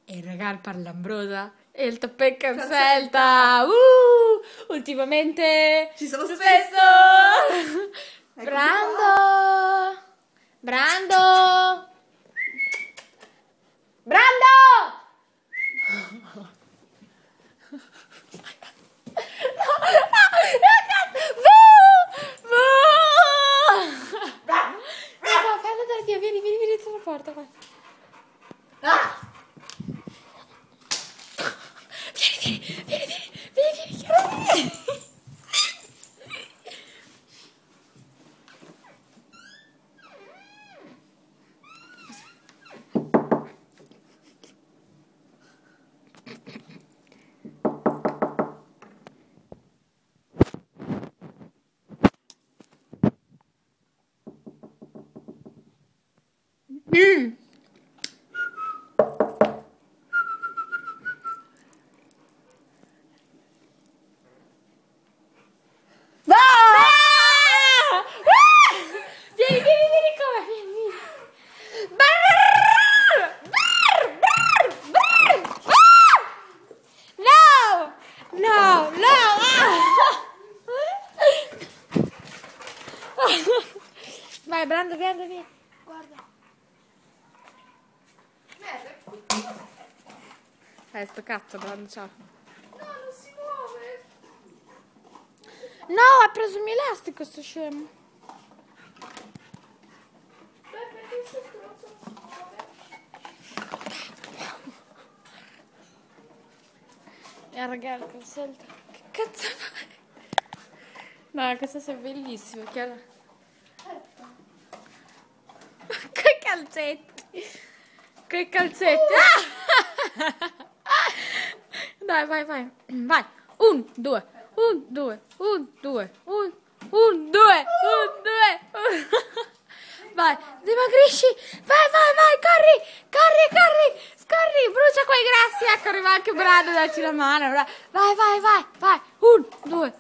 e il regalo per l'Ambrosa e il toppè cancelta. Ultimamente ci sono spesso. Brando! Brando! Brando! Fallo andare via, vieni sulla porta qua. Vieni, Chiara. Vieni come, vieni. No. Vai, Brando, vieni. Guarda. Sto cazzo, Brando, ciao. No, non si muove. No, ha preso il mio elastico, sto scemo. Perché questo stronzo non si muove? E il regalo cancelta. Che cazzo fai? No, questo sei bellissimo, Chiara. Coi calzetti. Coi calzetti. Dai, vai. Vai. 1, 2. Vai, dimagrisci. Vai, corri, brucia quei grassi. Ecco, arriva anche Brando, dacci la mano. Vai. 1, 2.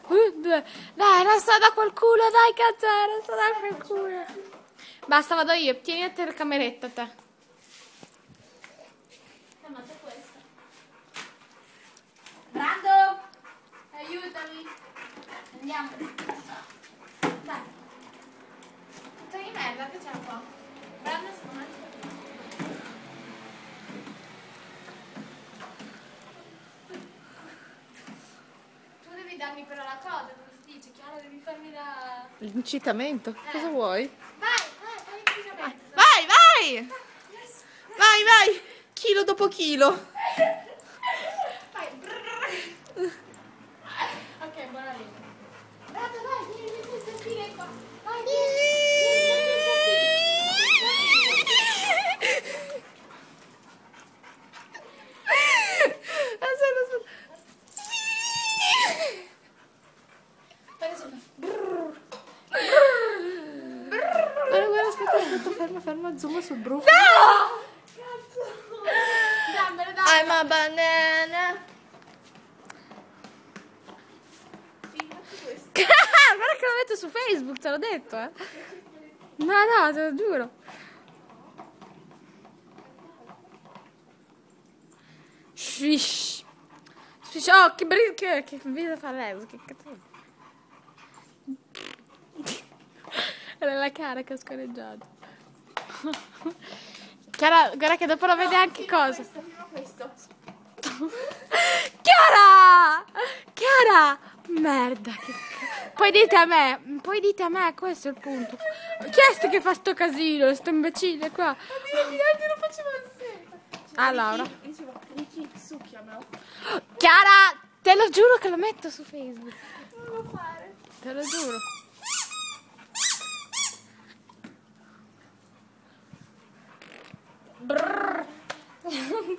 Dai, non sto da quel culo, dai, cazzo, non sto da quel culo. Basta, vado io, tieni la telecameretta, te. Brando, aiutami. Andiamo. Dai. Puzza di merda, che c'è qua? Brando, tu devi darmi però la cosa, come si dice? Chiara, devi farmi la... L'incitamento? Cosa vuoi? Vai, Vai! Chilo dopo chilo. Ok, buona linea. Brando, dai, vieni questa spina qua. Vai, Guarda, ferma, zoom sul brufolo. No! Dammelo. I'm a banana. Guarda che lo metto su Facebook, te l'ho detto, eh. No, te lo giuro. Swish. Oh, che video fa lei? Che cazzo. Era la cara che ha scorreggiato. Chiara, guarda che dopo lo vede anche cosa. Questo. Chiara! Merda, poi dite a me, questo è il punto. Chi è che fa sto casino, sto imbecille qua? Lo faceva sempre. Ah, Laura. Diceva, Ricky, succhiamelo. Chiara, te lo giuro che lo metto su Facebook. Non lo fare. Te lo giuro.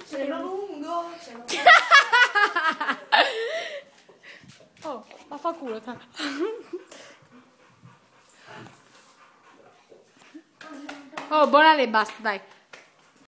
Cielo lungo. Oh, ma fa culo, te. Oh, buona le basta, dai.